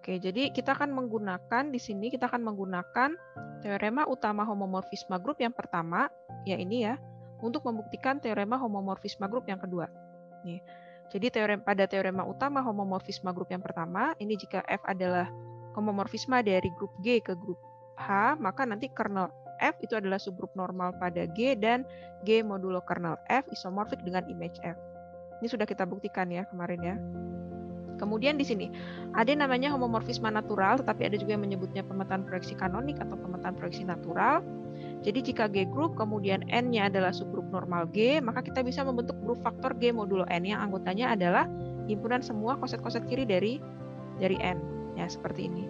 Oke, jadi kita akan menggunakan di sini teorema utama homomorfisme grup yang pertama, ya ini ya, untuk membuktikan teorema homomorfisme grup yang kedua. Nih. Jadi pada teorema utama homomorfisme grup yang pertama, ini jika F adalah homomorfisme dari grup G ke grup H, maka nanti kernel F itu adalah subgrup normal pada G dan G modulo kernel F isomorfik dengan image F. Ini sudah kita buktikan ya kemarin ya. Kemudian di sini ada yang namanya homomorfisme natural, tetapi ada juga yang menyebutnya pemetaan proyeksi kanonik atau pemetaan proyeksi natural. Jadi jika G grup kemudian N-nya adalah subgrup normal G, maka kita bisa membentuk grup faktor G modulo N yang anggotanya adalah himpunan semua koset-koset kiri dari N. Ya, seperti ini.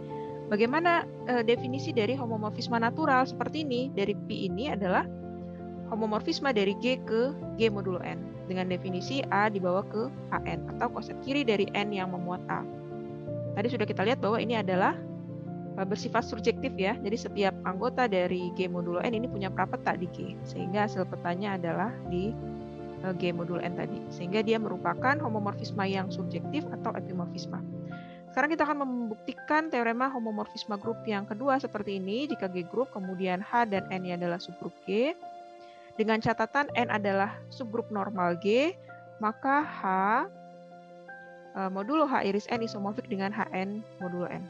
Bagaimana definisi dari homomorfisme natural seperti ini? Dari P ini adalah homomorfisme dari G ke G modulo N dengan definisi A dibawa ke AN atau koset kiri dari N yang memuat A. Tadi sudah kita lihat bahwa ini adalah bersifat surjektif ya. Jadi setiap anggota dari G modulo N ini punya prapeta di G, sehingga hasil petanya adalah di G modulo N tadi. Sehingga dia merupakan homomorfisme yang subjektif atau epimorfisme. Sekarang kita akan membuktikan teorema homomorfisme grup yang kedua seperti ini. Jika G grup kemudian H dan N-nya adalah subgrup G, dengan catatan N adalah subgrup normal G, maka H modulo H iris N isomorfik dengan HN modulo N.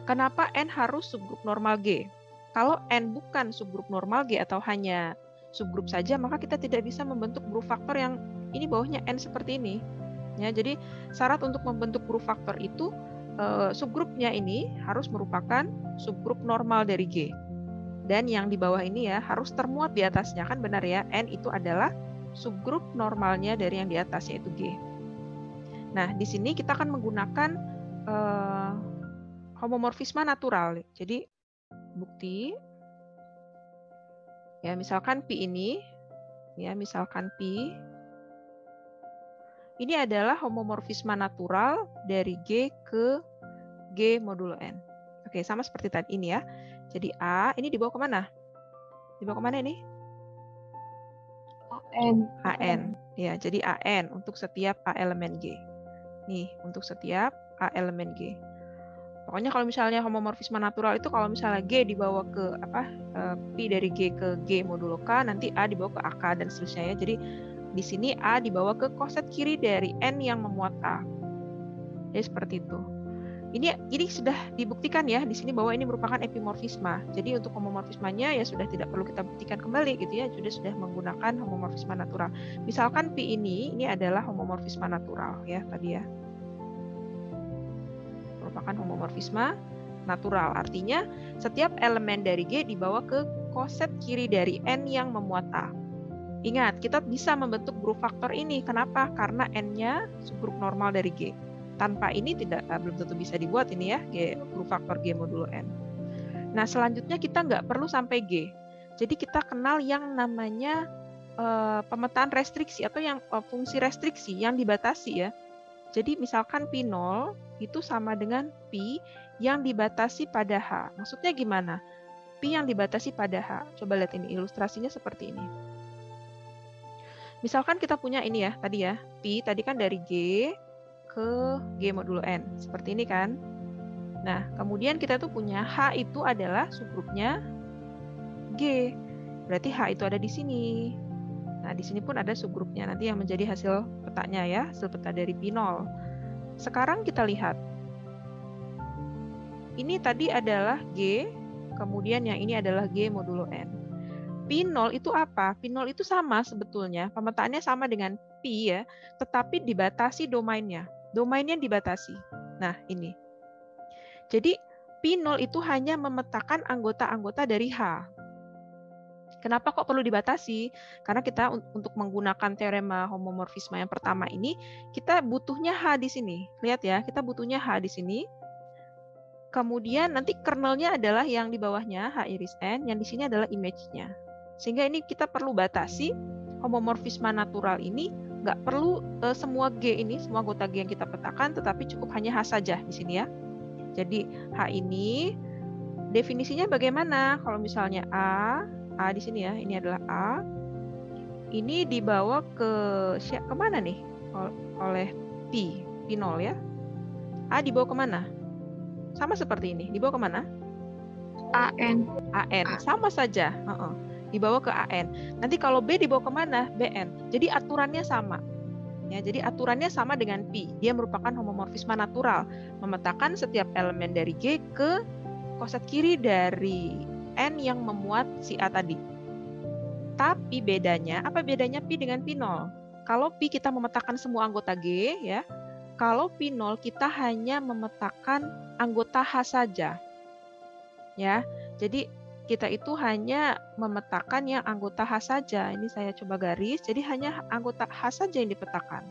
Kenapa N harus subgrup normal G? Kalau N bukan subgrup normal G atau hanya subgrup saja, maka kita tidak bisa membentuk grup faktor yang ini bawahnya N seperti ini. Ya, jadi syarat untuk membentuk grup faktor itu subgrupnya ini harus merupakan subgrup normal dari G. Dan yang di bawah ini ya harus termuat di atasnya, kan benar ya, N itu adalah subgrup normalnya dari yang di atas yaitu G. Nah, di sini kita akan menggunakan homomorfisme natural. Jadi bukti ya, misalkan P ini ya, misalkan P ini adalah homomorfisme natural dari G ke G modulo N. Oke, sama seperti tadi ini ya. Jadi A ini dibawa kemana? Dibawa kemana ini? AN. Ya, jadi AN untuk setiap A elemen G. Nih, untuk setiap A elemen G. Pokoknya kalau misalnya homomorfisme natural itu kalau misalnya G dibawa ke P dari G ke G modulo K, nanti A dibawa ke AK dan seterusnya ya. Jadi di sini A dibawa ke koset kiri dari N yang memuat A. Jadi seperti itu. Ini sudah dibuktikan ya di sini bahwa ini merupakan epimorfisme. Jadi untuk homomorfismenya ya sudah tidak perlu kita buktikan kembali gitu ya, sudah menggunakan homomorfisme natural. Misalkan P ini adalah homomorfisme natural ya tadi ya. Merupakan homomorfisme natural. Artinya setiap elemen dari G dibawa ke koset kiri dari N yang memuat A. Ingat, kita bisa membentuk grup faktor ini. Kenapa? Karena N-nya subgrup normal dari G. Tanpa ini belum tentu bisa dibuat ini ya, grup faktor G modulo N. Nah, selanjutnya kita nggak perlu sampai G. Jadi kita kenal yang namanya pemetaan restriksi atau yang fungsi restriksi yang dibatasi ya. Jadi misalkan P0 itu sama dengan P yang dibatasi pada H. Maksudnya gimana? P yang dibatasi pada H. Coba lihat ini, ilustrasinya seperti ini. Misalkan kita punya ini ya, tadi ya, P tadi kan dari G ke G modulo N. Seperti ini kan. Nah, kemudian kita tuh punya H itu adalah subgrupnya G. Berarti H itu ada di sini. Nah, di sini pun ada subgrupnya. Nanti yang menjadi hasil petanya ya, hasil peta dari P0. Sekarang kita lihat. Ini tadi adalah G, kemudian yang ini adalah G modulo N. P0 itu apa? P0 itu sama sebetulnya. Pemetaannya sama dengan P ya, tetapi dibatasi domainnya. Domainnya dibatasi. Nah, ini. Jadi, P0 itu hanya memetakan anggota-anggota dari H. Kenapa kok perlu dibatasi? Karena kita untuk menggunakan teorema homomorfisme yang pertama ini, kita butuhnya H di sini. Lihat ya, kita butuhnya H di sini. Kemudian nanti kernelnya adalah yang di bawahnya, H iris N, yang di sini adalah image-nya. Sehingga ini kita perlu batasi homomorfisme natural ini. Nggak perlu semua G ini, semua anggota G yang kita petakan, tetapi cukup hanya H saja di sini ya. Jadi H ini definisinya bagaimana? Kalau misalnya A di sini ya, ini adalah A. Ini dibawa kemana nih? Oleh P0 ya. A dibawa kemana? Sama seperti ini. Dibawa kemana? AN. Sama saja. Dibawa ke AN. Nanti kalau B dibawa kemana? BN. Jadi aturannya sama. Ya, jadi aturannya sama dengan Pi. Dia merupakan homomorfisme natural. Memetakan setiap elemen dari G ke koset kiri dari N yang memuat si A tadi. Tapi bedanya, apa bedanya Pi dengan P0? Kalau Pi kita memetakan semua anggota G, ya. Kalau P0 kita hanya memetakan anggota H saja. Ya. Jadi kita itu hanya memetakan yang anggota H saja. Ini saya coba garis. Jadi hanya anggota H saja yang dipetakan.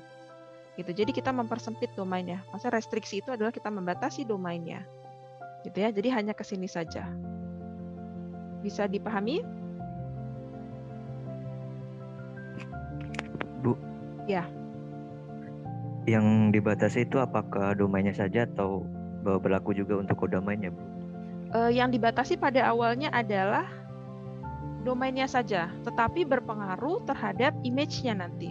Gitu. Jadi kita mempersempit domainnya. Maksudnya restriksi itu adalah kita membatasi domainnya. Gitu ya. Jadi hanya ke sini saja. Bisa dipahami? Bu. Ya. Yang dibatasi itu apakah domainnya saja atau berlaku juga untuk kodomainnya, Bu? Yang dibatasi pada awalnya adalah domainnya saja, tetapi berpengaruh terhadap image-nya nanti.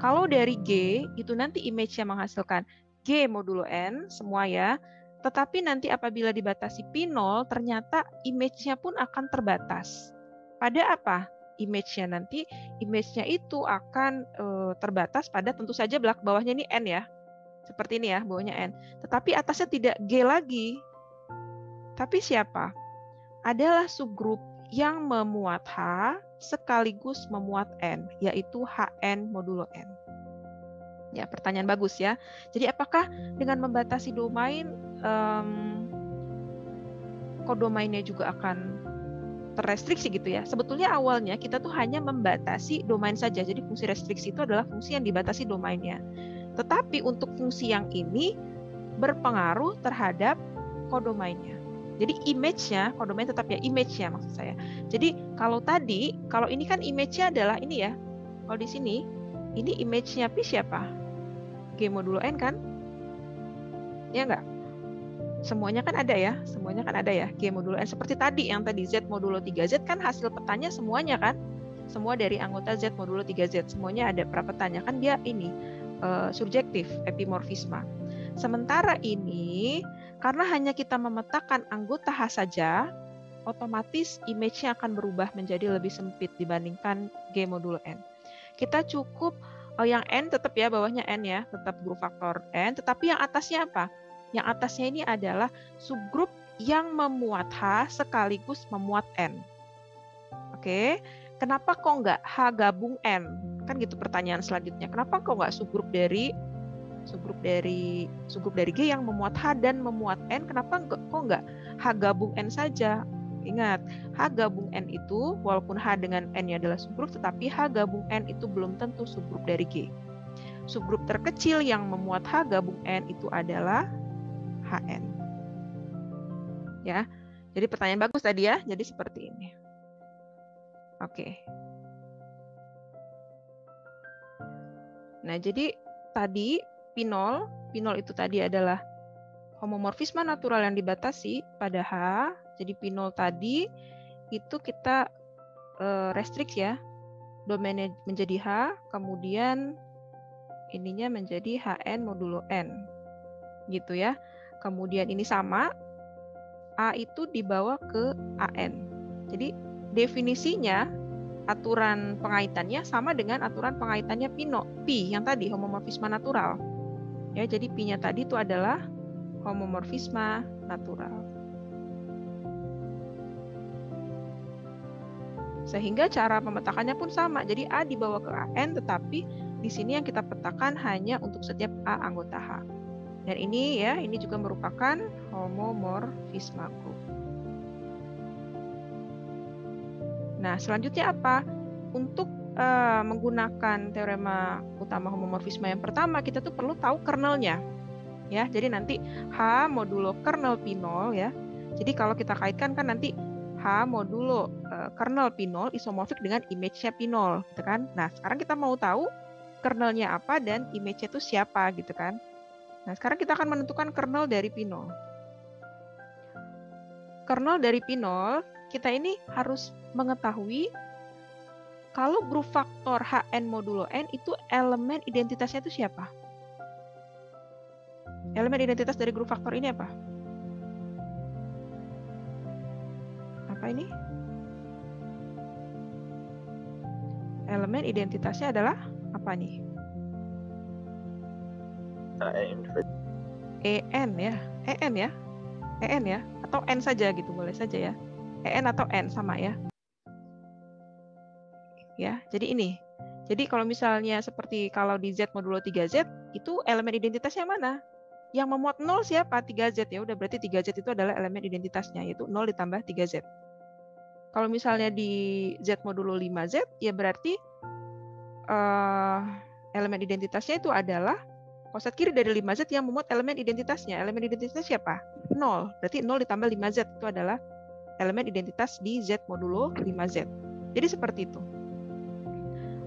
Kalau dari G, itu nanti image-nya menghasilkan G modulo N, semua ya. Tetapi nanti apabila dibatasi P0, ternyata image-nya pun akan terbatas. Pada apa? Image-nya nanti, image-nya itu akan terbatas pada tentu saja belak bawahnya ini N ya. Seperti ini ya, bawahnya N. Tetapi atasnya tidak G lagi. Tapi siapa? Adalah subgrup yang memuat H sekaligus memuat N, yaitu HN modulo N. Ya, pertanyaan bagus ya. Jadi apakah dengan membatasi domain, kodomainnya juga akan terrestriksi gitu ya? Sebetulnya awalnya kita tuh hanya membatasi domain saja. Jadi fungsi restriksi itu adalah fungsi yang dibatasi domainnya. Tetapi untuk fungsi yang ini berpengaruh terhadap kodomainnya. Jadi image-nya, kodomain tetap ya image-nya maksud saya. Jadi kalau tadi, kalau ini kan image-nya adalah ini ya. Kalau di sini, ini image-nya P siapa? G modulo N kan? Ya enggak? Semuanya kan ada ya, semuanya kan ada ya. G modulo N seperti tadi yang tadi Z modulo 3Z kan hasil petanya semuanya kan? Semua dari anggota Z modulo 3Z, semuanya ada prapetannya kan dia ini subjektif epimorfisme. Sementara ini karena hanya kita memetakan anggota H saja, otomatis image-nya akan berubah menjadi lebih sempit dibandingkan G modulo N. Kita cukup yang N tetap ya, bawahnya N ya, tetap grup faktor N, tetapi yang atasnya apa? Yang atasnya ini adalah subgrup yang memuat H sekaligus memuat N. Oke, kenapa kok nggak H gabung N? Kan gitu pertanyaan selanjutnya. Kenapa kok nggak subgrup dari G yang memuat H dan memuat N? Kenapa kok nggak H gabung N saja? Ingat, H gabung N itu walaupun H dengan N-nya adalah subgrup, tetapi H gabung N itu belum tentu subgrup dari G. Subgrup terkecil yang memuat H gabung N itu adalah HN. Ya, jadi pertanyaan bagus tadi ya. Jadi seperti ini. Oke. Nah, jadi tadi P0 itu tadi adalah homomorfisme natural yang dibatasi pada H. Jadi P0 tadi itu kita restrict ya. Domainnya menjadi H, kemudian ininya menjadi HN modulo N. Gitu ya. Kemudian ini sama, A itu dibawa ke AN. Jadi definisinya, aturan pengaitannya sama dengan aturan pengaitannya Pi yang tadi, homomorfisme natural. Ya, jadi Pi-nya tadi itu adalah homomorfisme natural. Sehingga cara pemetakannya pun sama. Jadi A dibawa ke AN, tetapi di sini yang kita petakan hanya untuk setiap A anggota H. Dan ini ya, ini juga merupakan homomorfisme group. Nah, selanjutnya apa? Untuk menggunakan teorema utama homomorfisme yang pertama, kita tuh perlu tahu kernelnya. Ya, jadi nanti H modulo kernel P0 ya. Jadi kalau kita kaitkan kan nanti H modulo kernel P0 isomorfik dengan image-nya P0, gitu kan? Nah, sekarang kita mau tahu kernelnya apa dan image-nya itu siapa, gitu kan? Nah, sekarang kita akan menentukan kernel dari P0. Kernel dari P0, kita ini harus mengetahui kalau grup faktor HN modulo N itu elemen identitasnya itu siapa? Elemen identitas dari grup faktor ini apa? Apa ini? Elemen identitasnya adalah apa nih? EN ya. EN ya. EN ya. Atau N saja gitu, boleh saja ya. EN atau N sama ya. Ya, jadi ini. Jadi kalau misalnya seperti kalau di Z modulo 3Z, itu elemen identitasnya mana? Yang memuat 0 siapa? 3Z ya. Udah berarti 3Z itu adalah elemen identitasnya, yaitu 0 ditambah 3Z. Kalau misalnya di Z modulo 5Z, ya berarti elemen identitasnya itu adalah koset kiri dari 5Z yang memuat elemen identitasnya. Elemen identitasnya siapa? 0. Berarti 0 ditambah 5Z itu adalah elemen identitas di Z modulo 5Z. Jadi seperti itu.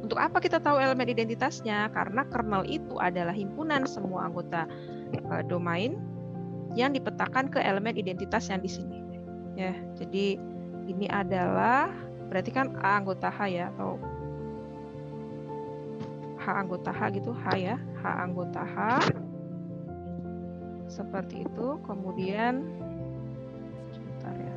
Untuk apa kita tahu elemen identitasnya? Karena kernel itu adalah himpunan semua anggota domain yang dipetakan ke elemen identitas yang di sini. Ya, jadi ini adalah berarti kan A anggota H ya, atau H anggota H gitu, H ya, H anggota H. Seperti itu. Kemudian sebentar ya.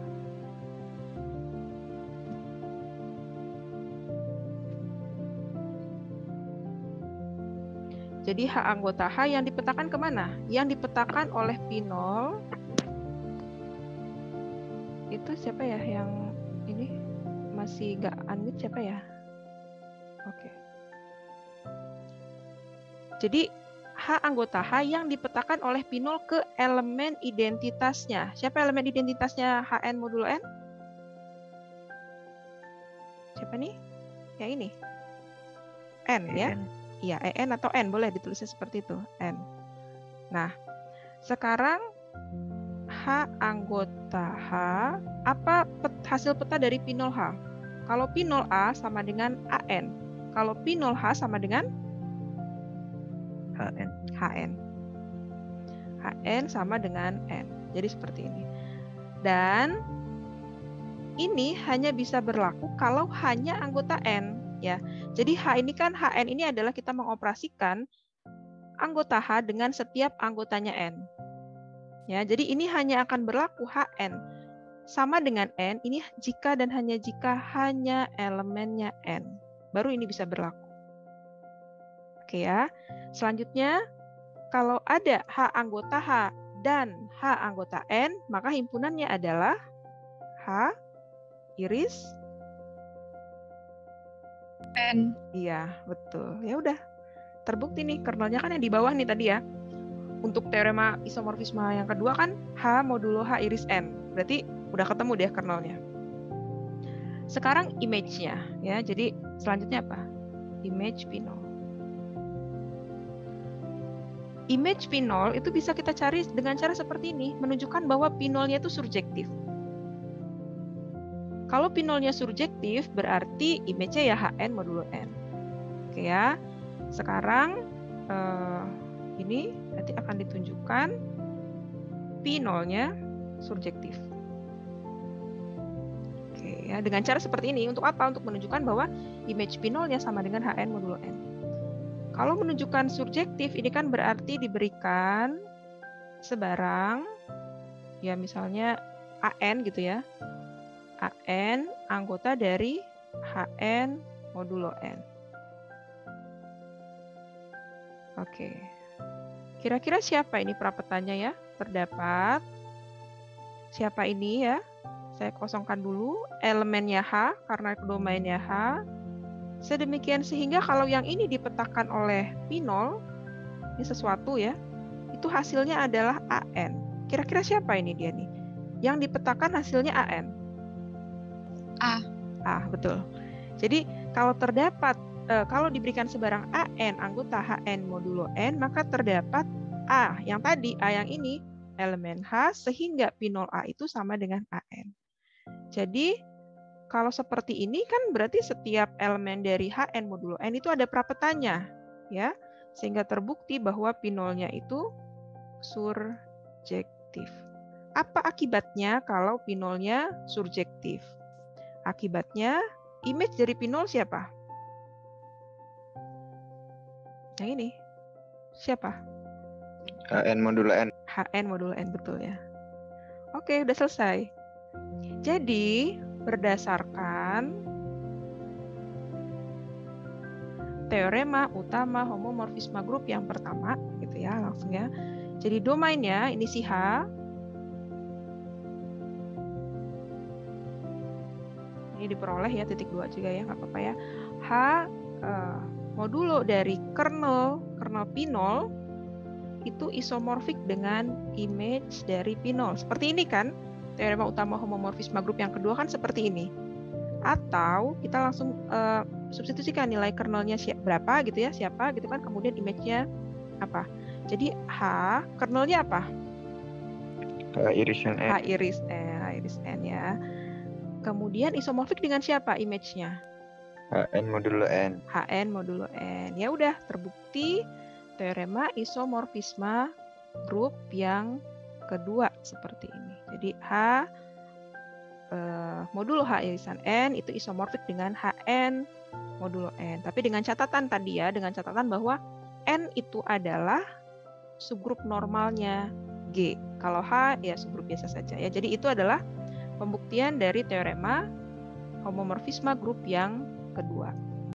Jadi H anggota H yang dipetakan kemana? Yang dipetakan oleh P0 itu siapa ya yang ini masih nggak unmute siapa ya? Oke. Jadi H anggota H yang dipetakan oleh P0 ke elemen identitasnya. Siapa elemen identitasnya HN modulo N? Siapa nih? Yang ini. N ya? Iya, EN atau N, boleh ditulisnya seperti itu, N. Nah, sekarang H anggota H, apa hasil peta dari P0H? Kalau P0A sama dengan AN. Kalau P0H sama dengan HN. HN. HN sama dengan N. Jadi seperti ini. Dan ini hanya bisa berlaku kalau hanya anggota N. Ya, jadi H ini kan HN ini adalah kita mengoperasikan anggota H dengan setiap anggotanya N. Ya, jadi ini hanya akan berlaku HN sama dengan N ini jika dan hanya jika hanya elemennya N. Baru ini bisa berlaku. Oke ya. Selanjutnya kalau ada H anggota H dan H anggota N, maka himpunannya adalah H iris N. Iya, betul. Ya udah. Terbukti nih kernelnya kan yang di bawah nih tadi ya. Untuk teorema isomorfisme yang kedua kan H modulo H iris N. Berarti udah ketemu deh kernelnya. Sekarang image-nya ya. Jadi selanjutnya apa? Image P0. Image P0 itu bisa kita cari dengan cara seperti ini, menunjukkan bahwa P0-nya itu surjektif. Kalau P0-nya surjektif, berarti image-nya ya HN modulo N. Oke ya. Sekarang ini nanti akan ditunjukkan P0-nya surjektif. Oke ya, dengan cara seperti ini. Untuk apa? Untuk menunjukkan bahwa image P0-nya sama dengan HN modulo N. Kalau menunjukkan surjektif, ini kan berarti diberikan sebarang, ya misalnya AN gitu ya. AN anggota dari HN modulo N. Oke. Kira-kira siapa ini prapetannya ya? Terdapat siapa ini ya? Saya kosongkan dulu elemennya H karena domainnya H. Sedemikian sehingga kalau yang ini dipetakan oleh P0, ini sesuatu ya, itu hasilnya adalah AN. Kira-kira siapa ini dia nih? Yang dipetakan hasilnya AN. A, betul. Jadi kalau terdapat, kalau diberikan sebarang AN anggota HN modulo N, maka terdapat A yang tadi, A yang ini, elemen H, sehingga P0A itu sama dengan AN. Jadi kalau seperti ini kan berarti setiap elemen dari HN modulo N itu ada prapetanya, ya, sehingga terbukti bahwa P0-nya itu surjektif. Apa akibatnya kalau P0-nya surjektif? Akibatnya image dari P0 siapa? Yang ini. Siapa? HN modulo N. HN modulo N, betul ya. Oke, udah selesai. Jadi, berdasarkan teorema utama homomorfisme grup yang pertama, gitu ya, langsung ya. Jadi domainnya ini si H. Ini diperoleh ya titik 2 juga ya, nggak apa-apa ya. H modulo dari kernel P0 itu isomorfik dengan image dari P0. Seperti ini kan, teorema utama homomorfisme grup yang kedua kan seperti ini. Atau kita langsung substitusikan nilai kernelnya berapa gitu ya, siapa gitu kan, kemudian image-nya apa. Jadi H, kernelnya apa? H irisan N. H iris N ya. Kemudian isomorfik dengan siapa image-nya? HN modulo N. HN modulo N. Ya udah, terbukti teorema isomorfisme grup yang kedua seperti ini. Jadi H modulo H irisan N itu isomorfik dengan HN modulo N. Tapi dengan catatan tadi ya, dengan catatan bahwa N itu adalah subgrup normalnya G. Kalau H ya subgrup biasa saja ya. Jadi itu adalah pembuktian dari teorema homomorfisme grup yang kedua.